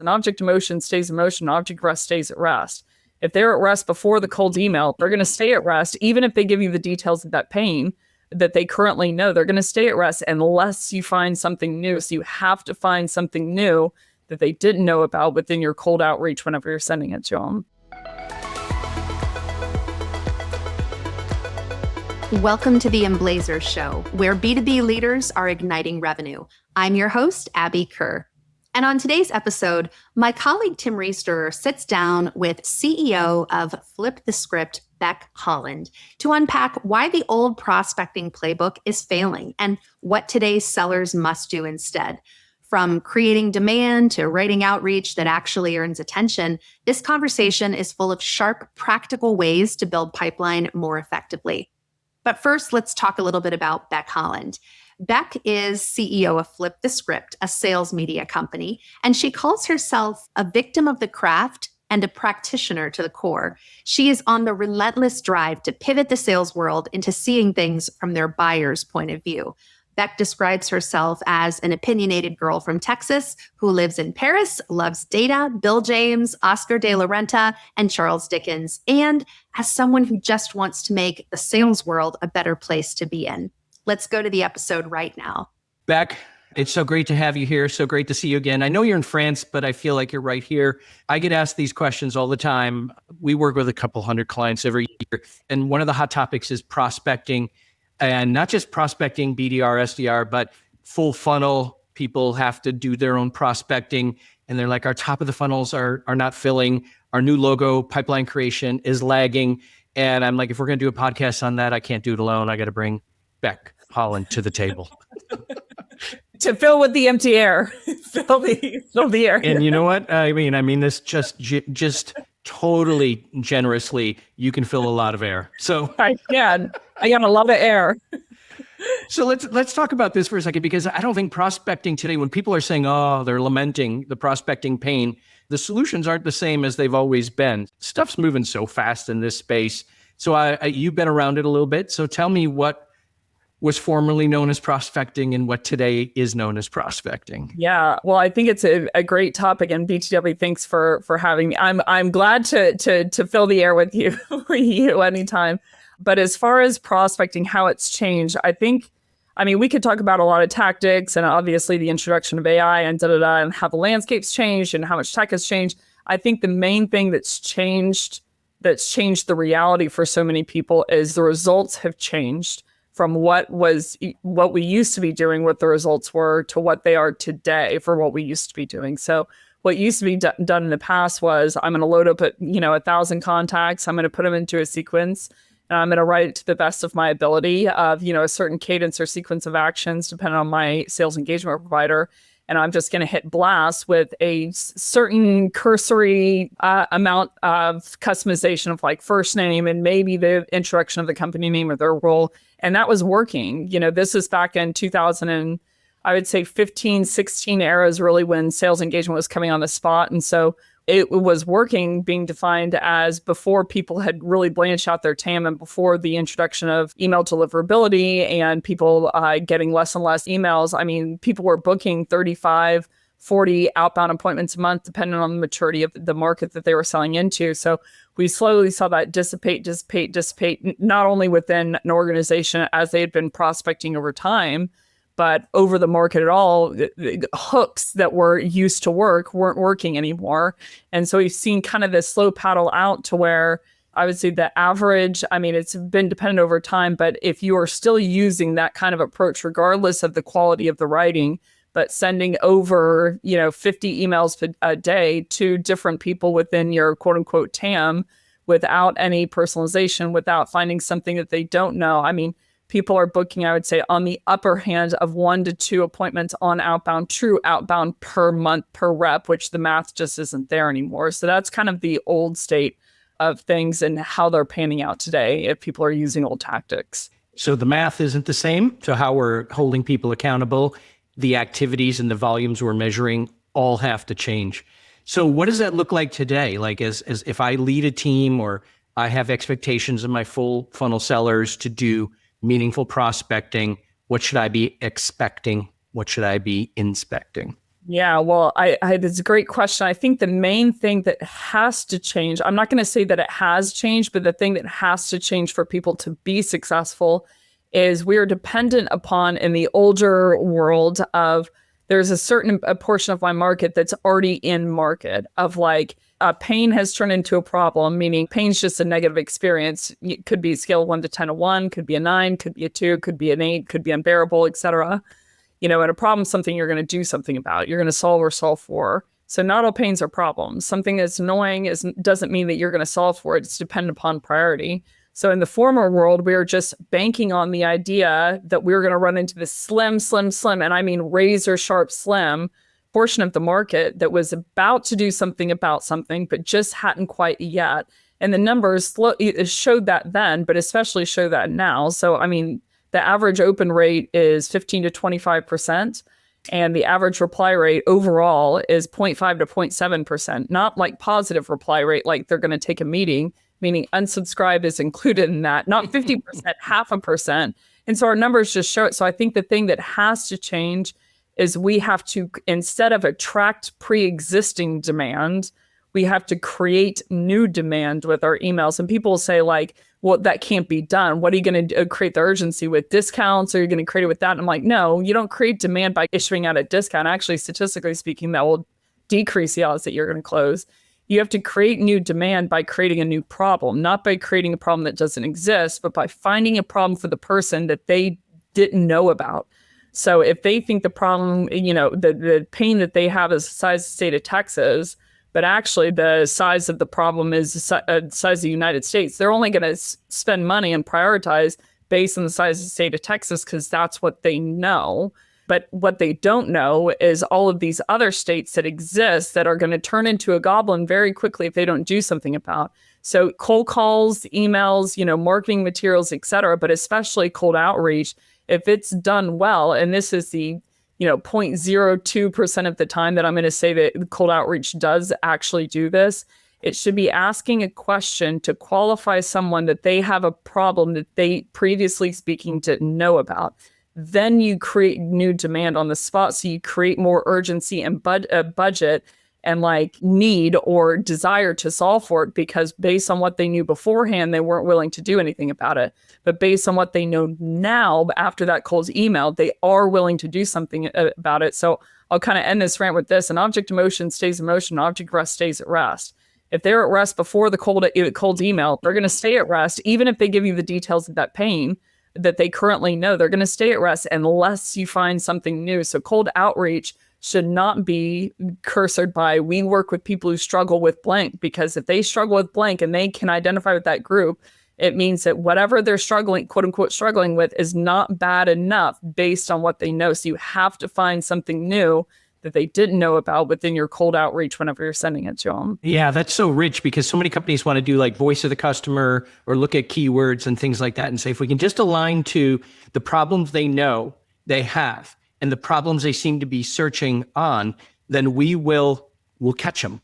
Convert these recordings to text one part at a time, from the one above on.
An object in motion stays in motion. An object at rest stays at rest. If they're at rest before the cold email, they're going to stay at rest, even if they give you the details of that pain that they currently know. They're going to stay at rest unless you find something new. So you have to find something new that they didn't know about within your cold outreach whenever you're sending it to them. Welcome to the Emblazers Show, where B2B leaders are igniting revenue. I'm your host, Abby Kerr. And on today's episode, my colleague Tim Riesterer sits down with CEO of Flip the Script, Becc Holland, to unpack why the old prospecting playbook is failing and what today's sellers must do instead. From creating demand to writing outreach that actually earns attention, this conversation is full of sharp, practical ways to build pipeline more effectively. But first, let's talk a little bit about Becc Holland. Becc is CEO of Flip the Script, a sales media company, and she calls herself a victim of the craft and a practitioner to the core. She is on the relentless drive to pivot the sales world into seeing things from their buyer's point of view. Becc describes herself as an opinionated girl from Texas who lives in Paris, loves data, Bill James, Oscar de la Renta, and Charles Dickens, and as someone who just wants to make the sales world a better place to be in. Let's go to the episode right now. Becc, it's so great to have you here. So great to see you again. I know you're in France, but I feel like you're right here. I get asked these questions all the time. We work with a couple hundred clients every year. And one of the hot topics is prospecting, and not just prospecting, BDR, SDR, but full funnel. People have to do their own prospecting. And they're like, our top of the funnels are not filling. Our new logo pipeline creation is lagging. And I'm like, if we're going to do a podcast on that, I can't do it alone. I got to bring Becc Holland to the table. To fill with the empty air. fill the air. And you know what? I mean this just totally generously. You can fill a lot of air. So I got a lot of air. So let's talk about this for a second, because I don't think prospecting today, when people are saying, oh, they're lamenting the prospecting pain, the solutions aren't the same as they've always been. Stuff's moving so fast in this space. So you've been around it a little bit. So tell me what was formerly known as prospecting and what today is known as prospecting. Yeah, well, I think it's a great topic, and BTW, thanks for having me. I'm glad to fill the air with you anytime. But as far as prospecting, how it's changed, we could talk about a lot of tactics and obviously the introduction of AI and and how the landscape's changed and how much tech has changed. I think the main thing that's changed the reality for so many people is the results have changed from what we used to be doing, what the results were, to what they are today for what we used to be doing. So what used to be done in the past was, I'm going to load up 1,000 contacts. I'm going to put them into a sequence, and I'm going to write it to the best of my ability of, a certain cadence or sequence of actions, depending on my sales engagement provider. And I'm just going to hit blast with a certain cursory amount of customization of like first name and maybe the introduction of the company name or their role. And that was working. This is back in 2000 and I would say 15, 16 eras, really when sales engagement was coming on the spot. And so it was working, being defined as before people had really blanched out their TAM and before the introduction of email deliverability and people getting less and less emails. I mean, people were booking 35, 40 outbound appointments a month, depending on the maturity of the market that they were selling into. So we slowly saw that dissipate, not only within an organization as they had been prospecting over time, but over the market at all. The hooks that were used to work weren't working anymore. And so we've seen kind of this slow paddle out to where I would say the average, it's been dependent over time, but if you are still using that kind of approach, regardless of the quality of the writing, but sending over, 50 emails a day to different people within your quote unquote TAM without any personalization, without finding something that they don't know. People are booking, I would say, on the upper hand of 1 to 2 appointments on outbound, true outbound per month per rep, which the math just isn't there anymore. So that's kind of the old state of things and how they're panning out today if people are using old tactics. So the math isn't the same. So how we're holding people accountable, the activities and the volumes we're measuring all have to change. So what does that look like today? Like as if I lead a team or I have expectations of my full funnel sellers to do meaningful prospecting, what should I be expecting? What should I be inspecting? Yeah, well, it's a great question. I think the main thing that has to change, I'm not going to say that it has changed, but the thing that has to change for people to be successful is we are dependent upon in the older world of there's a portion of my market that's already in market of like pain has turned into a problem, meaning pain's just a negative experience. It could be scale 1 to 10 of 1, could be a 9, could be a 2, could be an 8, could be unbearable, etc. And a problem is something you're going to do something about. You're going to solve or solve for. So not all pains are problems. Something that's annoying doesn't mean that you're going to solve for it. It's dependent upon priority. So in the former world, we were just banking on the idea that we were going to run into this slim, and I mean razor sharp slim portion of the market that was about to do something about something, but just hadn't quite yet. And the numbers showed that then, but especially show that now. So, I mean, the average open rate is 15 to 25%, and the average reply rate overall is 0.5 to 0.7%, not like positive reply rate, like they're going to take a meeting, meaning unsubscribe is included in that, not 50%, 0.5%. And so our numbers just show it. So I think the thing that has to change is we have to, instead of attract pre-existing demand, we have to create new demand with our emails. And people say like, well, that can't be done. What are you going to create the urgency with discounts? Or are you going to create it with that? And I'm like, no, you don't create demand by issuing out a discount. Actually, statistically speaking, that will decrease the odds that you're going to close. You have to create new demand by creating a new problem, not by creating a problem that doesn't exist, but by finding a problem for the person that they didn't know about. So if they think the problem, the pain that they have is the size of the state of Texas, but actually the size of the problem is the size of the United States, they're only going to spend money and prioritize based on the size of the state of Texas because that's what they know. But what they don't know is all of these other states that exist that are going to turn into a goblin very quickly if they don't do something about. So cold calls, emails, marketing materials, et cetera, but especially cold outreach, if it's done well, and this is the 0.02% of the time that I'm going to say that cold outreach does actually do this, it should be asking a question to qualify someone that they have a problem that they previously speaking didn't know about. Then you create new demand on the spot. So you create more urgency and budget and like need or desire to solve for it, because based on what they knew beforehand, they weren't willing to do anything about it. But based on what they know now, after that cold email, they are willing to do something about it. So I'll kind of end this rant with this. An object in motion stays in motion. An object at rest stays at rest. If they're at rest before the cold email, they're going to stay at rest, even if they give you the details of that pain that they currently know. They're going to stay at rest unless you find something new. So cold outreach should not be cursored by, we work with people who struggle with blank, because if they struggle with blank and they can identify with that group, it means that whatever they're struggling, quote unquote, struggling with is not bad enough based on what they know. So you have to find something new that they didn't know about within your cold outreach whenever you're sending it to them. Yeah, that's so rich, because so many companies want to do like voice of the customer or look at keywords and things like that and say, if we can just align to the problems they know they have and the problems they seem to be searching on, then we'll catch them.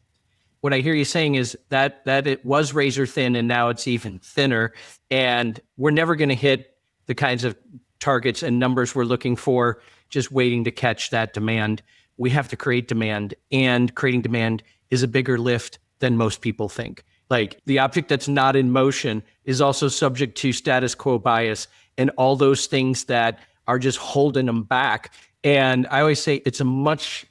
What I hear you saying is that it was razor thin and now it's even thinner, and we're never going to hit the kinds of targets and numbers we're looking for just waiting to catch that demand. We have to create demand, and creating demand is a bigger lift than most people think. Like the object that's not in motion is also subject to status quo bias and all those things that are just holding them back. And I always say it's a much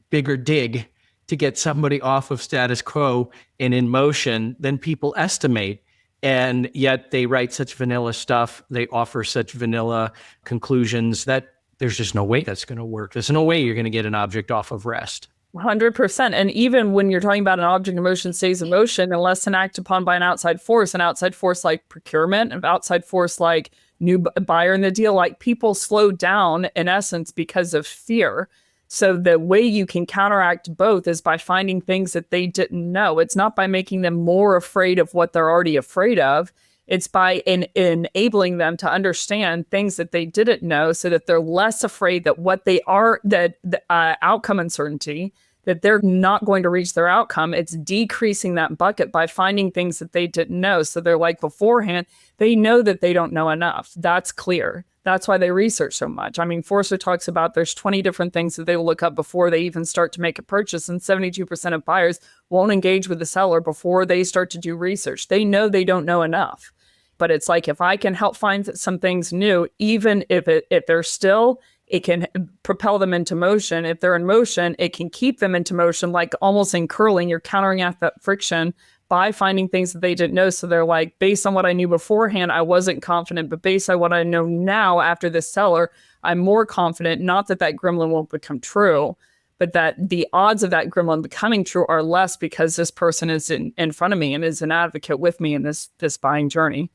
bigger dig to get somebody off of status quo and in motion than people estimate. And yet they write such vanilla stuff. They offer such vanilla conclusions that there's just no way that's going to work. There's no way you're going to get an object off of rest. 100%. And even when you're talking about an object in motion stays in motion, unless an act upon by an outside force like procurement, an outside force like new buyer in the deal, like people slow down in essence because of fear. So the way you can counteract both is by finding things that they didn't know. It's not by making them more afraid of what they're already afraid of. It's by enabling them to understand things that they didn't know, so that they're less afraid that what they are, that the outcome uncertainty, that they're not going to reach their outcome. It's decreasing that bucket by finding things that they didn't know. So they're like beforehand, they know that they don't know enough. That's clear. That's why they research so much. I mean, Forrester talks about there's 20 different things that they will look up before they even start to make a purchase. And 72% of buyers won't engage with the seller before they start to do research. They know they don't know enough. But it's like, if I can help find some things new, even if they're still, it can propel them into motion. If they're in motion, it can keep them into motion, like almost in curling, you're countering out that friction by finding things that they didn't know. So they're like, based on what I knew beforehand, I wasn't confident, but based on what I know now after this seller, I'm more confident. Not that that gremlin won't become true, but that the odds of that gremlin becoming true are less because this person is in front of me and is an advocate with me in this buying journey.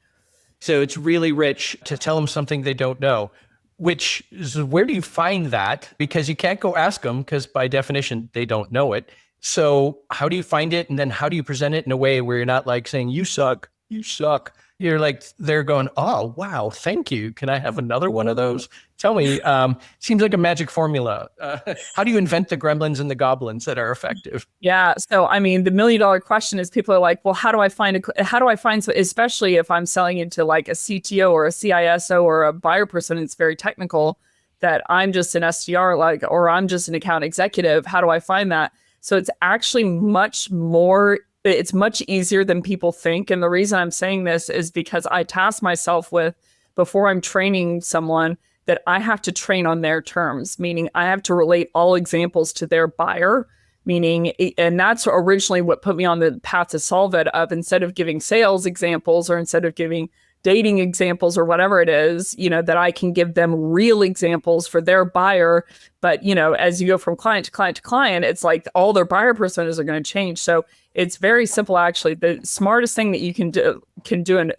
So it's really rich to tell them something they don't know, which is, where do you find that? Because you can't go ask them, because by definition, they don't know it. So how do you find it? And then how do you present it in a way where you're not like saying, you suck, you suck. You're like, they're going, oh, wow, thank you. Can I have another one of those? Tell me, seems like a magic formula. How do you invent the gremlins and the goblins that are effective? Yeah. So, I mean, the $1 million question is, people are like, well, how do I find, especially if I'm selling into like a CTO or a CISO or a buyer person, it's very technical, that I'm just an SDR, or I'm just an account executive. How do I find that? So it's actually it's much easier than people think. And the reason I'm saying this is because I task myself with, before I'm training someone, that I have to train on their terms, meaning I have to relate all examples to their buyer, and that's originally what put me on the path to solve it, of instead of giving sales examples or instead of giving dating examples or whatever it is, that I can give them real examples for their buyer. But, as you go from client to client to client, it's like all their buyer personas are going to change. So it's very simple, actually. The smartest thing that you can do,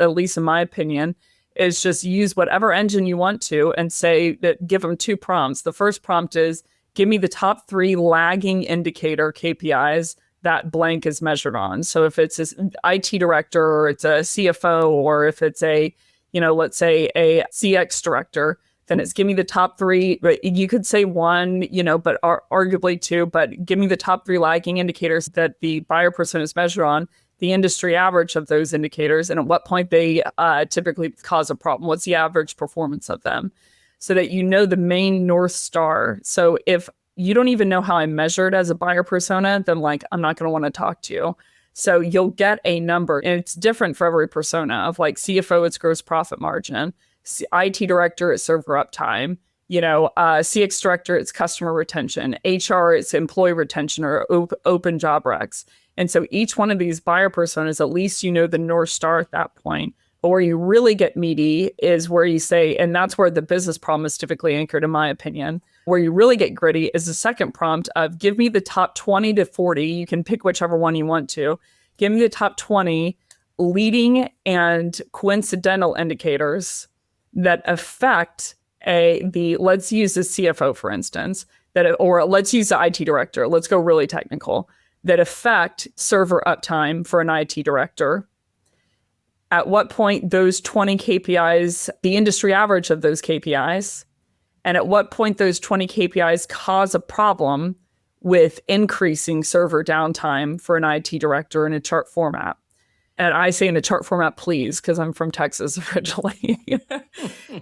at least in my opinion, is just use whatever engine you want to and say that, give them 2 prompts. The first prompt is, give me the top 3 lagging indicator KPIs that blank is measured on. So if it's an IT director, or it's a CFO, or if it's a, let's say a CX director, then it's, give me the top 3. But you could say 1, but arguably 2, but give me the top 3 lagging indicators that the buyer person is measured on, the industry average of those indicators, and at what point they typically cause a problem. What's the average performance of them? So that the main North Star. So if you don't even know how I measured as a buyer persona, then I'm not going to want to talk to you. So you'll get a number, and it's different for every persona. Of like CFO, it's gross profit margin. IT director, it's server uptime. CX director, it's customer retention. HR, it's employee retention or open job recs. And so each one of these buyer personas, at least the North Star at that point. But where you really get meaty is where you say, and that's where the business problem is typically anchored, in my opinion. Where you really get gritty is the second prompt of, give me the top 20 to 40. You can pick whichever one you want to. Give me the top 20 leading and coincidental indicators that affect let's use the CFO, for instance, or let's use the IT director. Let's go really technical, that affect server uptime for an IT director. At what point those 20 KPIs, the industry average of those KPIs, and at what point those 20 KPIs cause a problem with increasing server downtime for an IT director in a chart format. And I say in a chart format, please, because I'm from Texas originally.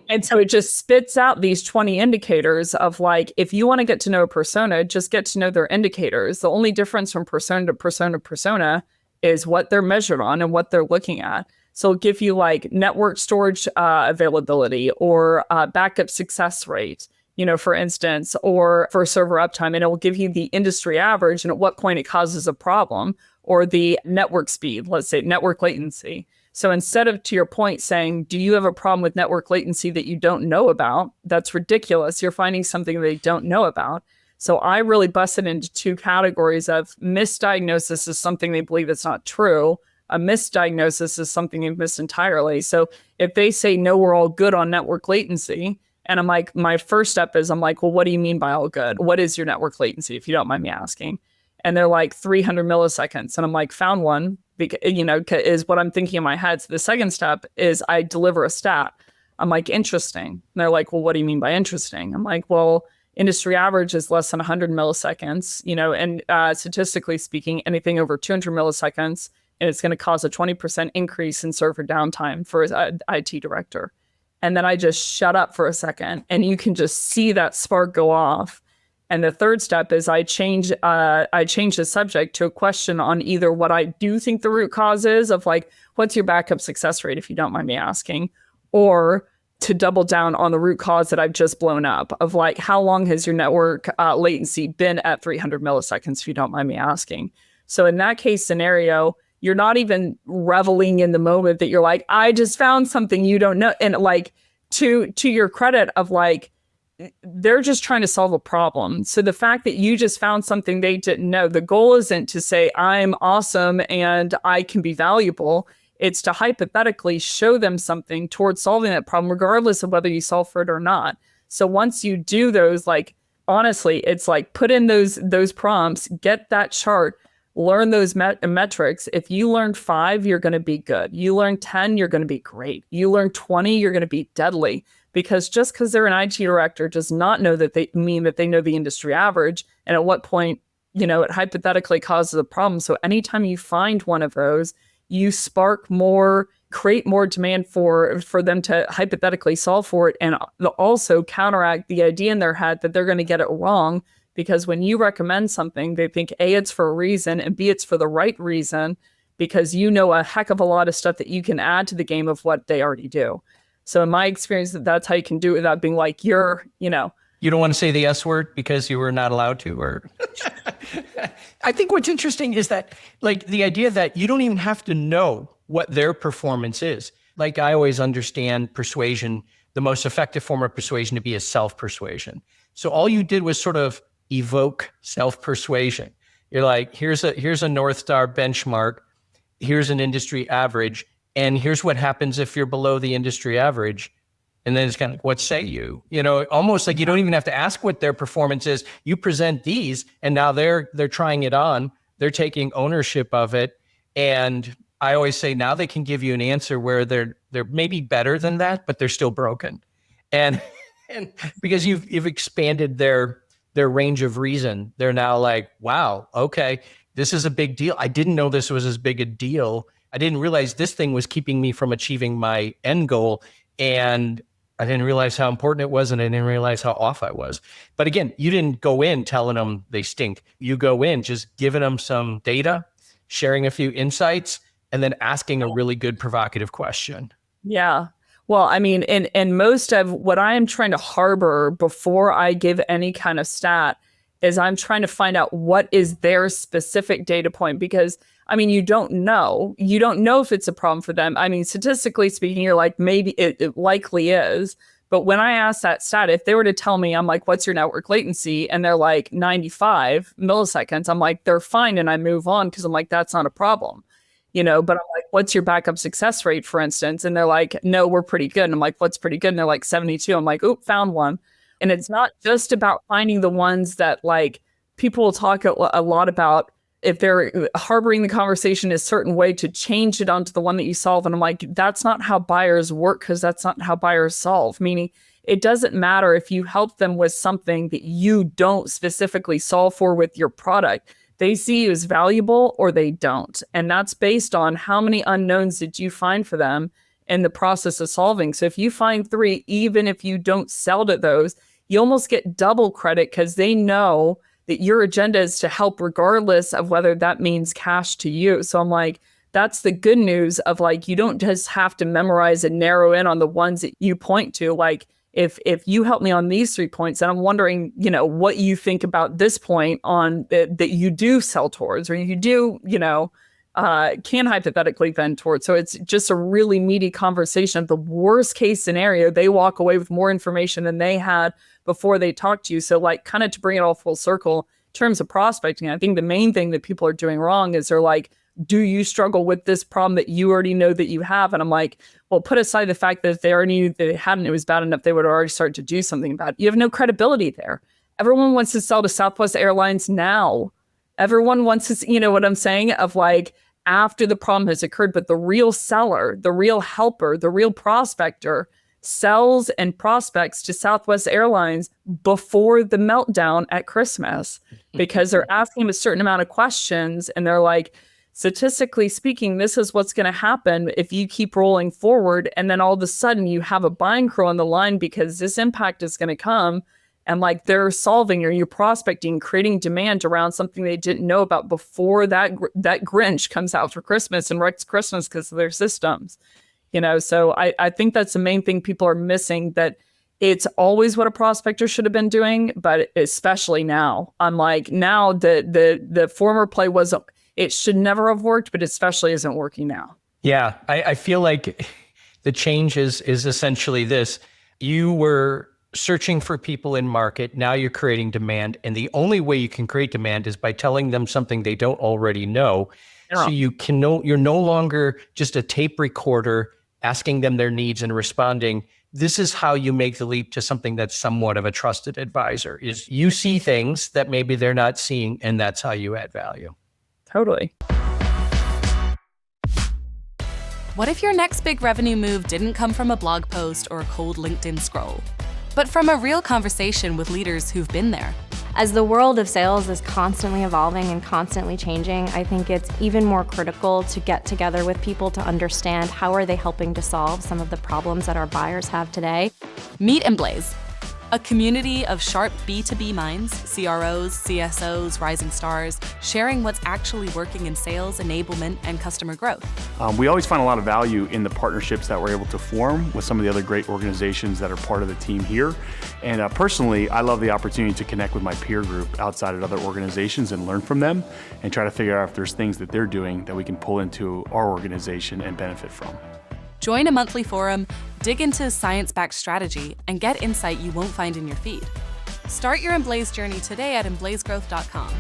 And so it just spits out these 20 indicators of if you want to get to know a persona, just get to know their indicators. The only difference from persona to persona to persona is what they're measured on and what they're looking at. So it'll give you network storage availability, or backup success rate, for instance, or for server uptime. And it will give you the industry average and at what point it causes a problem, or the network speed, let's say network latency. So instead of, to your point, saying, do you have a problem with network latency that you don't know about? That's ridiculous. You're finding something they don't know about. So I really bust it into 2 categories of misdiagnosis is something they believe it's not true. A misdiagnosis is something you've missed entirely. So if they say, no, we're all good on network latency, and I'm like, my first step is, I'm like, well, what do you mean by all good? What is your network latency, if you don't mind me asking? And they're like 300 milliseconds. And I'm like, found one, because, is what I'm thinking in my head. So the second step is I deliver a stat. I'm like, interesting. And they're like, well, what do you mean by interesting? I'm like, well, industry average is less than 100 milliseconds, and statistically speaking, anything over 200 milliseconds, and it's going to cause a 20% increase in server downtime for an IT director. And then I just shut up for a second, and you can just see that spark go off. And the third step is I change the subject to a question on either what I do think the root cause is of like, what's your backup success rate, if you don't mind me asking, or to double down on the root cause that I've just blown up of like, how long has your network latency been at 300 milliseconds, if you don't mind me asking. So in that case scenario, you're not even reveling in the moment that you're like, I just found something you don't know. And like, to your credit of like, they're just trying to solve a problem. So the fact that you just found something they didn't know, the goal isn't to say, I'm awesome and I can be valuable. It's to hypothetically show them something towards solving that problem, regardless of whether you solve for it or not. So once you do those, like, honestly, it's like put in those prompts, get that chart, learn those metrics. If you learn 5, you're going to be good. You learn 10, you're going to be great. You learn 20, you're going to be deadly. Because just because they're an IT director does not know that they mean that they know the industry average. And at what point, it hypothetically causes a problem. So anytime you find one of those, you spark more, create more demand for them to hypothetically solve for it, and also counteract the idea in their head that they're going to get it wrong. Because when you recommend something, they think A, it's for a reason, and B, it's for the right reason, because you know a heck of a lot of stuff that you can add to the game of what they already do. So in my experience, that's how you can do it without being like, you don't want to say the S word because you were not allowed to, or I think what's interesting is that like the idea that you don't even have to know what their performance is. Like I always understand persuasion, the most effective form of persuasion to be a self-persuasion. So all you did was sort of evoke self-persuasion. You're like, here's a North Star benchmark. Here's an industry average. And here's what happens if you're below the industry average. And then it's kind of, what say you? Almost like you don't even have to ask what their performance is. You present these, and now they're trying it on. They're taking ownership of it. And I always say now they can give you an answer where they're maybe better than that, but they're still broken. And because you've expanded their range of reason, they're now like, wow, okay, this is a big deal. I didn't know this was as big a deal. I didn't realize this thing was keeping me from achieving my end goal. And I didn't realize how important it was. And I didn't realize how off I was. But again, you didn't go in telling them they stink. You go in just giving them some data, sharing a few insights, and then asking a really good provocative question. Yeah. Well, I mean, and most of what I am trying to harbor before I give any kind of stat is I'm trying to find out what is their specific data point, because I mean, you don't know if it's a problem for them. I mean, statistically speaking, you're like, maybe it likely is. But when I ask that stat, if they were to tell me, I'm like, what's your network latency? And they're like 95 milliseconds. I'm like, they're fine. And I move on because I'm like, that's not a problem. But I'm like, what's your backup success rate, for instance? And they're like, no, we're pretty good. And I'm like, what's pretty good? And they're like 72. I'm like, oop, found one. And it's not just about finding the ones that like people will talk a lot about if they're harboring the conversation a certain way to change it onto the one that you solve. And I'm like, that's not how buyers work, because that's not how buyers solve. Meaning it doesn't matter if you help them with something that you don't specifically solve for with your product. They see you as valuable or they don't. And that's based on how many unknowns did you find for them in the process of solving. So if you find 3, even if you don't sell to those, you almost get double credit because they know that your agenda is to help regardless of whether that means cash to you. So I'm like, that's the good news of like, you don't just have to memorize and narrow in on the ones that you point to. Like if you help me on these 3 points, and I'm wondering, what you think about this point on that you do sell towards, or you do, can hypothetically vend towards. So it's just a really meaty conversation. The worst case scenario, they walk away with more information than they had before they talk to you. So like kind of to bring it all full circle in terms of prospecting, I think the main thing that people are doing wrong is they're like, do you struggle with this problem that you already know that you have? And I'm like, well, put aside the fact that if they already knew they hadn't, it was bad enough, they would already start to do something about it. You have no credibility there. Everyone wants to sell to Southwest Airlines now. Everyone wants to, you know what I'm saying? Of like, after the problem has occurred, but the real seller, the real helper, the real prospector sells and prospects to Southwest Airlines before the meltdown at Christmas, because they're asking them a certain amount of questions and they're like, statistically speaking, this is what's going to happen if you keep rolling forward. And then all of a sudden you have a buying crew on the line because this impact is going to come. And like they're solving or you're prospecting, creating demand around something they didn't know about before that Grinch comes out for Christmas and wrecks Christmas because of their systems. So I think that's the main thing people are missing, that it's always what a prospector should have been doing, but especially now. I'm like, now the former play it should never have worked, but especially isn't working now. Yeah, I feel like the change is essentially this. You were searching for people in market. Now you're creating demand. And the only way you can create demand is by telling them something they don't already know. Yeah. So you're no longer just a tape recorder asking them their needs and responding. This is how you make the leap to something that's somewhat of a trusted advisor, is you see things that maybe they're not seeing, and that's how you add value. Totally. What if your next big revenue move didn't come from a blog post or a cold LinkedIn scroll, but from a real conversation with leaders who've been there? As the world of sales is constantly evolving and constantly changing, I think it's even more critical to get together with people to understand how are they helping to solve some of the problems that our buyers have today. Meet Emblaze, a community of sharp B2B minds, CROs, CSOs, rising stars, sharing what's actually working in sales, enablement, and customer growth. We always find a lot of value in the partnerships that we're able to form with some of the other great organizations that are part of the team here. And personally, I love the opportunity to connect with my peer group outside of other organizations and learn from them and try to figure out if there's things that they're doing that we can pull into our organization and benefit from. Join a monthly forum, dig into science-backed strategy, and get insight you won't find in your feed. Start your Emblaze journey today at emblazegrowth.com.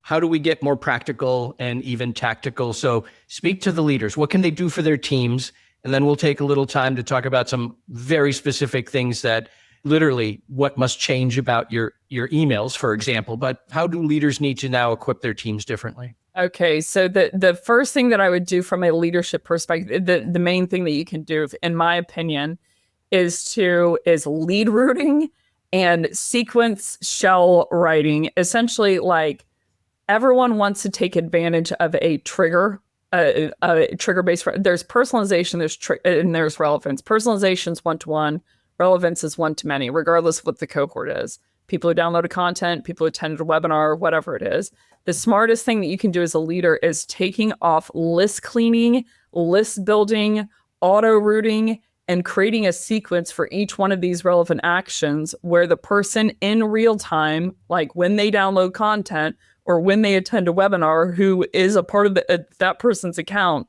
How do we get more practical and even tactical? So speak to the leaders. What can they do for their teams? And then we'll take a little time to talk about some very specific things that literally what must change about your emails, for example. But how do leaders need to now equip their teams differently? Okay, so the first thing that I would do from a leadership perspective, the main thing that you can do, in my opinion, is lead routing and sequence shell writing. Essentially, like everyone wants to take advantage of a trigger, a trigger-based. There's personalization, and there's relevance. Personalization is one-to-one. Relevance is one-to-many, regardless of what the cohort is. People who downloaded content, people who attended a webinar, whatever it is. The smartest thing that you can do as a leader is taking off list cleaning, list building, auto routing, and creating a sequence for each one of these relevant actions where the person in real time, like when they download content or when they attend a webinar, who is a part of that person's account,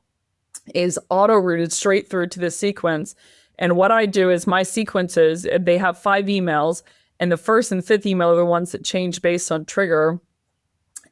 is auto routed straight through to the sequence. And what I do is my sequences, they have 5 emails, and the first and 5th email are the ones that change based on trigger.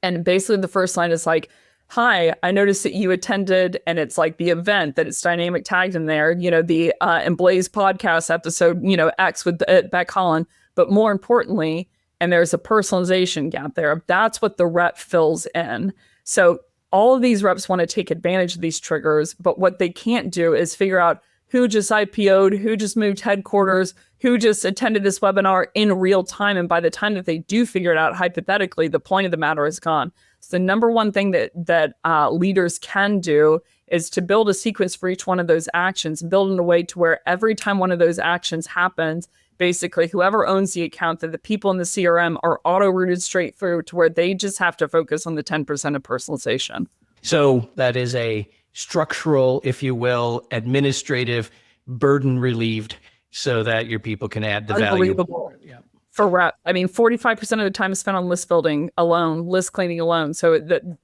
And basically the first line is like, hi, I noticed that you attended, and it's like the event that it's dynamic tagged in there, the Emblaze podcast episode, X with Becc Holland. But more importantly, and there's a personalization gap there. That's what the rep fills in. So all of these reps want to take advantage of these triggers, but what they can't do is figure out who just IPO'd, who just moved headquarters, who just attended this webinar in real time. And by the time that they do figure it out, hypothetically, the point of the matter is gone. So the number one thing that leaders can do is to build a sequence for each one of those actions, build in a way to where every time one of those actions happens, basically whoever owns the account, that the people in the CRM are auto-routed straight through to where they just have to focus on the 10% of personalization. So that is a structural, if you will, administrative burden relieved so that your people can add the value. Unbelievable. Yeah. For rep. I mean, 45% of the time is spent on list building alone, list cleaning alone. So to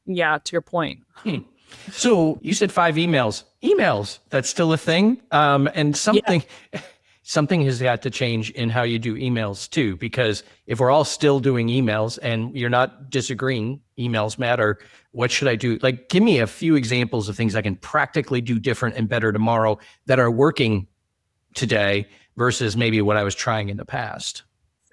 your point. So you said 5 emails. Emails, that's still a thing. And something has got to change in how you do emails too, because if we're all still doing emails and you're not disagreeing, emails matter. What should I do? Like, give me a few examples of things I can practically do different and better tomorrow that are working today versus maybe what I was trying in the past.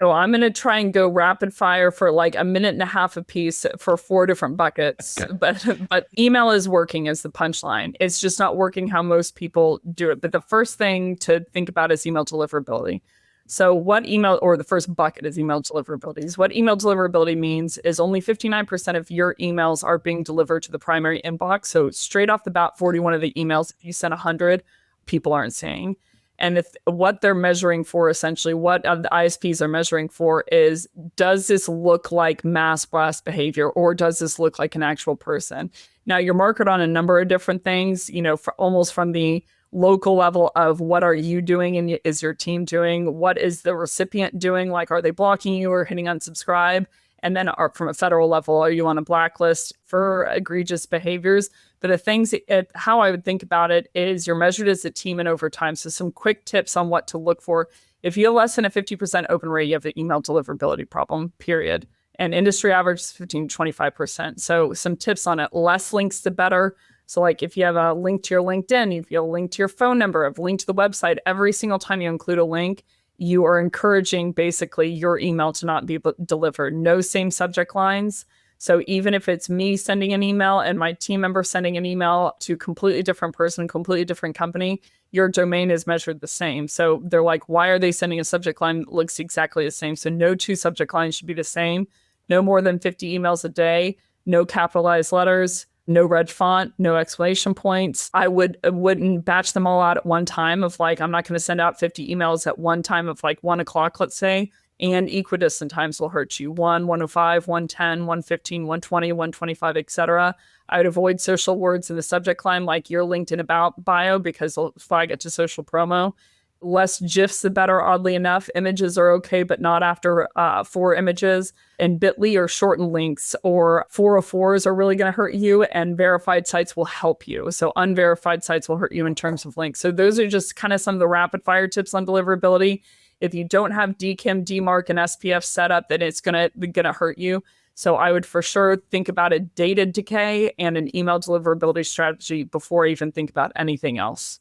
So I'm going to try and go rapid fire for like a minute and a half a piece for 4 different buckets. Okay. But email is working as the punchline. It's just not working how most people do it. But the first thing to think about is email deliverability. So what email, or the first bucket is email deliverabilities. What email deliverability means is only 59% of your emails are being delivered to the primary inbox. So straight off the bat, 41 of the emails, if you send 100, people aren't seeing. And if what they're measuring for, essentially, what the ISPs are measuring for is, does this look like mass blast behavior, or does this look like an actual person? Now, you're marketed on a number of different things, almost from the local level of what are you doing and is your team doing? What is the recipient doing? Like, are they blocking you or hitting unsubscribe? And then from a federal level, are you on a blacklist for egregious behaviors? But the things, how I would think about it is, you're measured as a team and over time. So some quick tips on what to look for. If you have less than a 50% open rate, you have the email deliverability problem, period. And industry average is 15 to 25%. So some tips on it: less links the better. So like if you have a link to your LinkedIn, if you have a link to your phone number, a link to the website, every single time you include a link, you are encouraging basically your email to not be delivered. No same subject lines. So even if it's me sending an email and my team member sending an email to a completely different person, completely different company, your domain is measured the same. So they're like, why are they sending a subject line that looks exactly the same? So no two subject lines should be the same. No more than 50 emails a day, no capitalized letters, no red font, no exclamation points. I wouldn't batch them all out at one time of like, I'm not going to send out 50 emails at one time of like 1 o'clock, let's say. And equidistant times will hurt you. 105, 110, 115, 120, 125, etc. I would avoid social words in the subject line like your LinkedIn about bio, because they'll flag it to social promo. Less GIFs, the better, oddly enough. Images are okay, but not after 4 images. And bit.ly or shortened links or 404s are really going to hurt you, and verified sites will help you. So unverified sites will hurt you in terms of links. So those are just kind of some of the rapid fire tips on deliverability. If you don't have DKIM, DMARC, and SPF set up, then it's gonna hurt you. So I would for sure think about a data decay and an email deliverability strategy before I even think about anything else.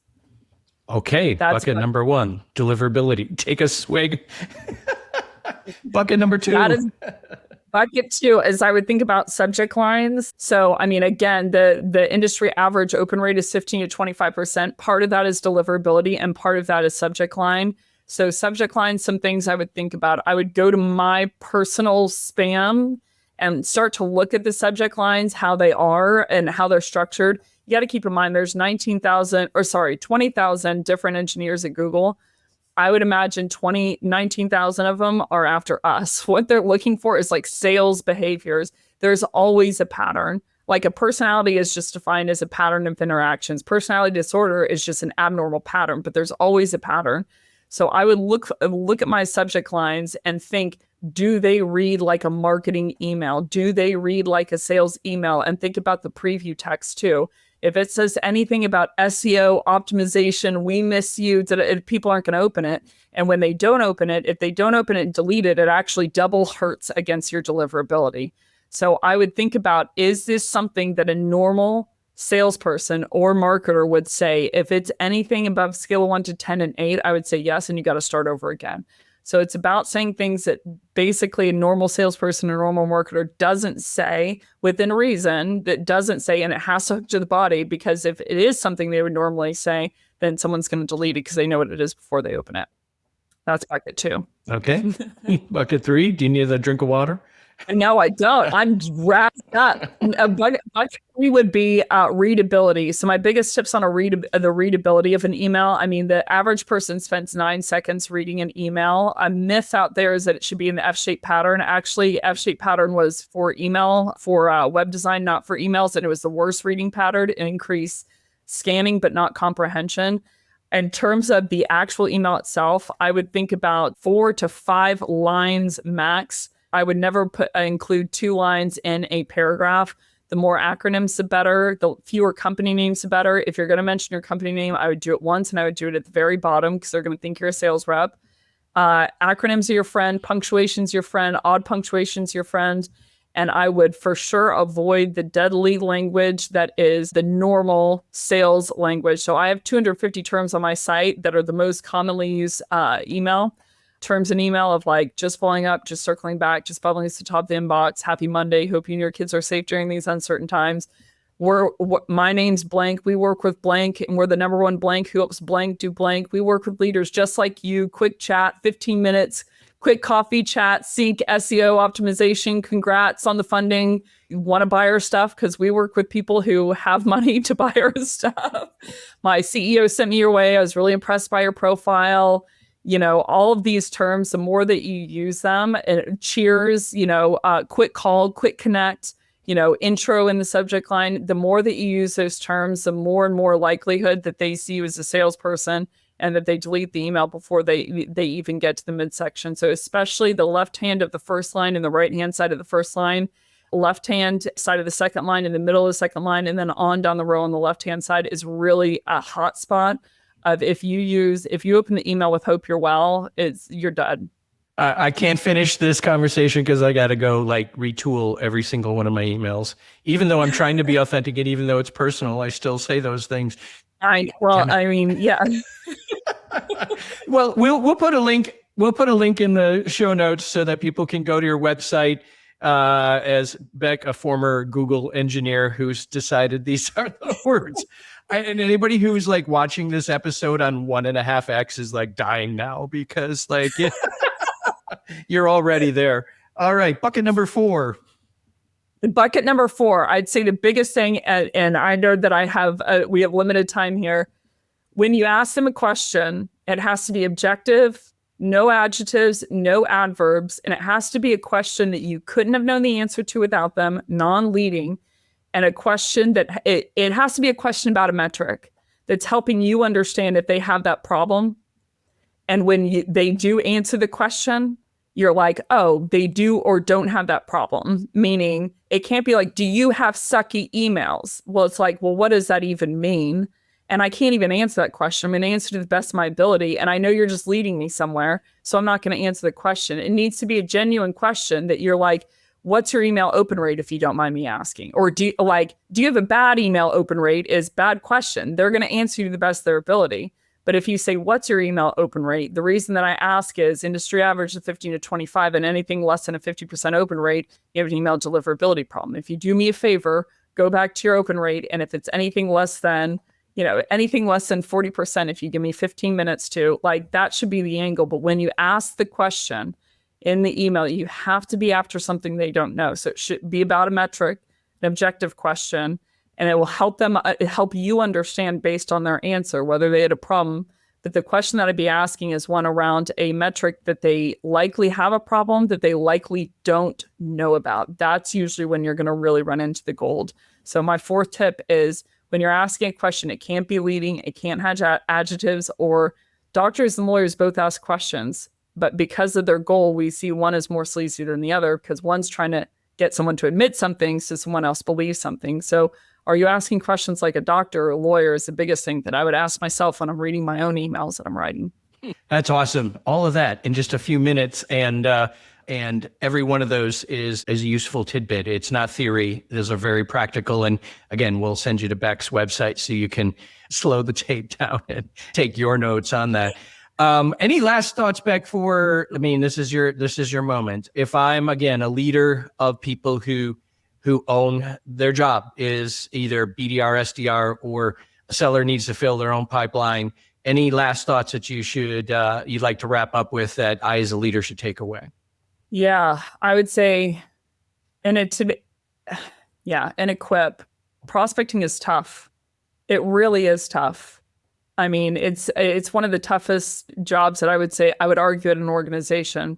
Okay, That's bucket number 1, deliverability. Take a swig. Bucket number 2. Bucket 2 is I would think about subject lines. So, I mean, again, the industry average open rate is 15 to 25%. Part of that is deliverability, and part of that is subject line. So subject line, some things I would think about. I would go to my personal spam and start to look at the subject lines, how they are and how they're structured. You got to keep in mind there's 20,000 different engineers at Google. I would imagine 19,000 of them are after us. What they're looking for is like sales behaviors. There's always a pattern. Like a personality is just defined as a pattern of interactions. Personality disorder is just an abnormal pattern, but there's always a pattern. So I would look at my subject lines and think, do they read like a marketing email? Do they read like a sales email? And think about the preview text too. If it says anything about SEO optimization, we miss you, people aren't going to open it. And when they don't open it, if they don't open it and delete it, it actually double hurts against your deliverability. So I would think about, is this something that a normal salesperson or marketer would say? If it's anything above scale of 1 to 10 and 8, I would say yes, and you got to start over again. So it's about saying things that basically a normal salesperson or normal marketer doesn't say within reason, that doesn't say, and it has to hook to the body, because if it is something they would normally say, then someone's going to delete it because they know what it is before they open it. That's bucket 2. Okay. Bucket 3, do you need a drink of water? No, I don't. I'm wrapped up. Bucket 3 would be readability. So my biggest tips on the readability of an email. I mean, the average person spends 9 seconds reading an email. A myth out there is that it should be in the F-shaped pattern. Actually, F-shaped pattern was for email, for web design, not for emails. And it was the worst reading pattern. It increased scanning, but not comprehension. In terms of the actual email itself, I would think about 4 to 5 lines max. I would never include 2 lines in a paragraph. The more acronyms, the better. The fewer company names, the better. If you're going to mention your company name, I would do it once, and I would do it at the very bottom because they're going to think you're a sales rep. Acronyms are your friend. Punctuation's your friend. Odd punctuation's your friend. And I would for sure avoid the deadly language that is the normal sales language. So I have 250 terms on my site that are the most commonly used email. Terms in email of like just following up, just circling back, just bubbling to the top of the inbox, happy Monday, hope you and your kids are safe during these uncertain times. My name's blank. We work with blank, and we're the number one blank who helps blank do blank. We work with leaders just like you. Quick chat, 15 minutes, quick coffee chat, sync, SEO optimization. Congrats on the funding. You want to buy our stuff because we work with people who have money to buy our stuff. My CEO sent me your way. I was really impressed by your profile. All of these terms, the more that you use them, cheers, quick call, quick connect, intro in the subject line, the more that you use those terms, the more and more likelihood that they see you as a salesperson and that they delete the email before they even get to the midsection. So especially the left hand of the first line and the right hand side of the first line, left hand side of the second line, in the middle of the second line, and then on down the row on the left hand side is really a hot spot of if you open the email with "Hope you're well," you're done. I can't finish this conversation because I got to go retool every single one of my emails. Even though I'm trying to be authentic and even though it's personal, I still say those things. Yeah. Well, we'll put a link. We'll put a link in the show notes so that people can go to your website. As Becc, a former Google engineer who's decided these are the words. And anybody who's watching this episode on 1.5x is dying now because you're already there. All right. Bucket number 4. Bucket number 4, I'd say the biggest thing, and I know that we have limited time here. When you ask them a question, it has to be objective, no adjectives, no adverbs, and it has to be a question that you couldn't have known the answer to without them, non-leading, and a question that it has to be a question about a metric that's helping you understand if they have that problem. And when they do answer the question, you're like, oh, they do or don't have that problem. Meaning it can't be do you have sucky emails? Well, it's well, what does that even mean? And I can't even answer that question. I'm going to answer to the best of my ability. And I know you're just leading me somewhere. So I'm not going to answer the question. It needs to be a genuine question that you're what's your email open rate, if you don't mind me asking? Or do you have a bad email open rate? Is bad question. They're going to answer you to the best of their ability. But if you say, what's your email open rate? The reason that I ask is industry average is 15 to 25, and anything less than a 50% open rate, you have an email deliverability problem. If you do me a favor, go back to your open rate. And if it's anything less than 40%, if you give me 15 minutes to, that should be the angle. But when you ask the question in the email, you have to be after something they don't know. So it should be about a metric, an objective question, and it will help you understand based on their answer, whether they had a problem. But the question that I'd be asking is one around a metric that they likely have a problem that they likely don't know about. That's usually when you're going to really run into the gold. So my 4th tip is when you're asking a question, it can't be leading, it can't have adjectives, or doctors and lawyers both ask questions. But because of their goal, we see one is more sleazy than the other because one's trying to get someone to admit something so someone else believes something. So are you asking questions like a doctor or a lawyer is the biggest thing that I would ask myself when I'm reading my own emails that I'm writing. That's awesome. All of that in just a few minutes. And every one of those is a useful tidbit. It's not theory. Those are very practical. And again, we'll send you to Beck's website so you can slow the tape down and take your notes on that. Any last thoughts, Becc, this is your moment. If I'm, again, a leader of people who own their job, is either BDR, SDR, or a seller needs to fill their own pipeline, any last thoughts that you'd like to wrap up with that I as a leader should take away? Yeah, I would say, and equip, prospecting is tough. It really is tough. I mean, it's one of the toughest jobs that I would argue at an organization,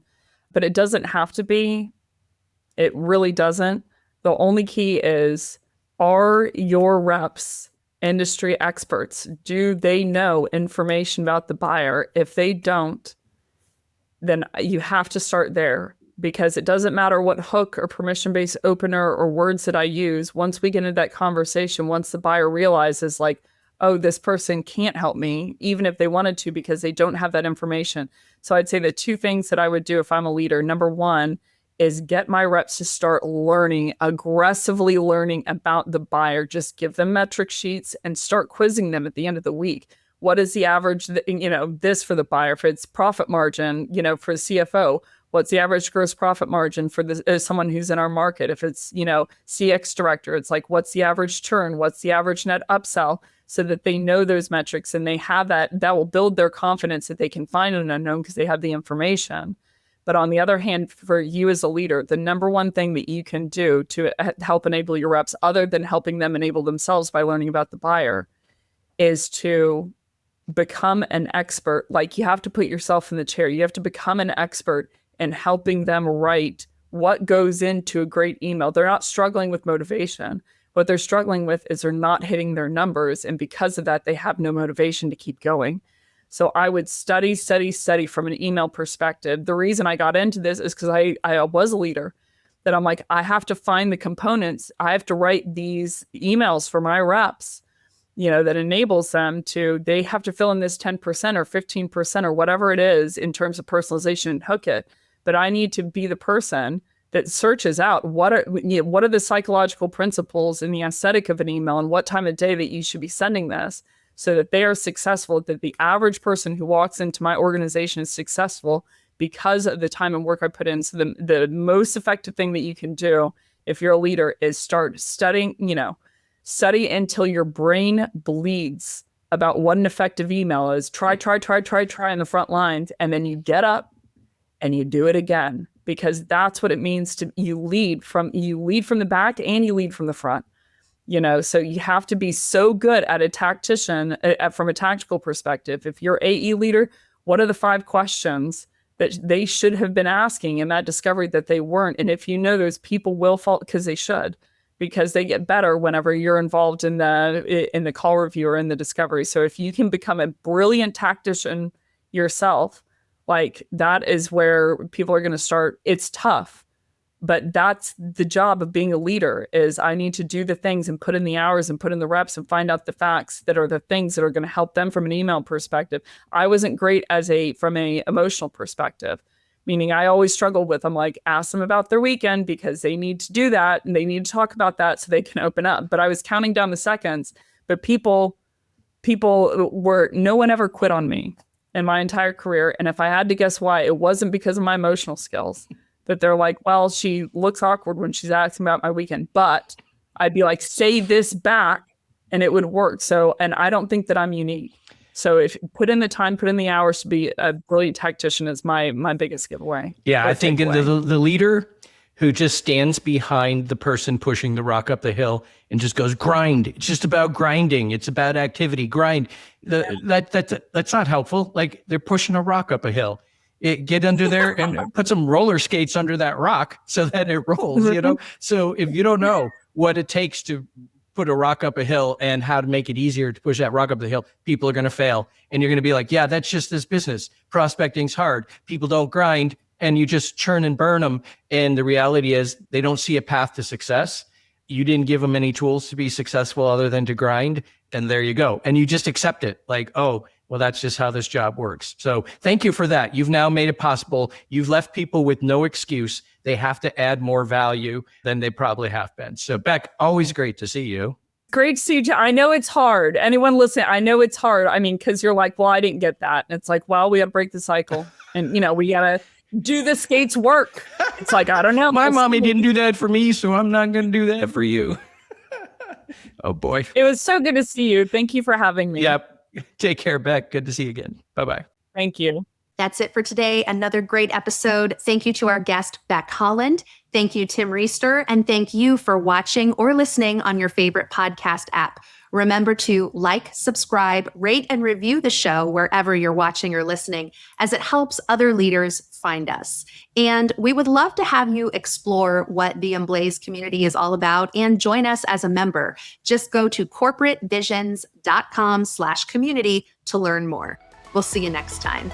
but it doesn't have to be. It really doesn't. The only key is, are your reps industry experts? Do they know information about the buyer? If they don't, then you have to start there, because it doesn't matter what hook or permission-based opener or words that I use. Once we get into that conversation, once the buyer realizes oh, this person can't help me, even if they wanted to, because they don't have that information. So I'd say the 2 things that I would do if I'm a leader, number 1 is get my reps to start aggressively learning about the buyer. Just give them metric sheets and start quizzing them at the end of the week. What is the average, this for the buyer? If it's profit margin, for the CFO, What's the average gross profit margin for someone who's in our market? If it's, CX director, it's like, what's the average churn? What's the average net upsell? So that they know those metrics and they have that will build their confidence that they can find an unknown because they have the information. But on the other hand, for you as a leader, the number one thing that you can do to help enable your reps, other than helping them enable themselves by learning about the buyer, is to become an expert. Like, you have to put yourself in the chair. You have to become an expert in helping them write what goes into a great email. They're not struggling with motivation. What they're struggling with is they're not hitting their numbers. And because of that, they have no motivation to keep going. So I would study from an email perspective. The reason I got into this is because I was a leader, that I'm like, I have to find the components. I have to write these emails for my reps, that enables them to, they have to fill in this 10% or 15% or whatever it is in terms of personalization and hook it. But I need to be the person that searches out what are the psychological principles in the aesthetic of an email and what time of day that you should be sending this, so that they are successful, that the average person who walks into my organization is successful because of the time and work I put in. So the most effective thing that you can do if you're a leader is start studying, study until your brain bleeds about what an effective email is. Try in the front lines, and then you get up and you do it again, because that's what it means to you lead from the back and you lead from the front. So you have to be so good at a tactician from a tactical perspective. If you're AE leader, what are the 5 questions that they should have been asking in that discovery that they weren't? And if those people will fall, because they should, because they get better whenever you're involved in the call review or in the discovery. So if you can become a brilliant tactician yourself, like, that is where people are going to start. It's tough. But that's the job of being a leader, is I need to do the things and put in the hours and put in the reps and find out the facts that are the things that are going to help them from an email perspective. I wasn't great from a emotional perspective, meaning I always struggled with, I'm like, ask them about their weekend because they need to do that and they need to talk about that so they can open up. But I was counting down the seconds, but no one ever quit on me in my entire career. And if I had to guess why, it wasn't because of my emotional skills. That they're like, well, she looks awkward when she's asking about my weekend. But I'd be like, say this back, and it would work. So, and I don't think that I'm unique. So if put in the time, put in the hours to be a brilliant tactician is my biggest giveaway. Yeah, I think the leader who just stands behind the person pushing the rock up the hill and just goes, grind. It's just about grinding. It's about activity, grind. That's not helpful. Like, they're pushing a rock up a hill. Get under there and put some roller skates under that rock so that it rolls, So if you don't know what it takes to put a rock up a hill and how to make it easier to push that rock up the hill, people are going to fail. And you're going to be like, yeah, that's just this business. Prospecting's hard. People don't grind, and you just churn and burn them. And the reality is they don't see a path to success. You didn't give them any tools to be successful other than to grind. And there you go. And you just accept it. Like, oh, well, that's just how this job works. So thank you for that. You've now made it possible. You've left people with no excuse. They have to add more value than they probably have been. So Becc, always great to see you. Great to see you. I know it's hard. Anyone listening, I know it's hard. I mean, because you're like, well, I didn't get that. And it's like, well, we got to break the cycle. And, we got to do the skates work. It's like, I don't know. My mommy didn't do that for me, so I'm not going to do that for you. Oh, boy. It was so good to see you. Thank you for having me. Yep. Take care, Becc. Good to see you again. Bye-bye. Thank you. That's it for today. Another great episode. Thank you to our guest, Becc Holland. Thank you, Tim Riesterer. And thank you for watching or listening on your favorite podcast app. Remember to like, subscribe, rate, and review the show wherever you're watching or listening, as it helps other leaders find us. And we would love to have you explore what the Emblaze community is all about and join us as a member. Just go to corporatevisions.com/community to learn more. We'll see you next time.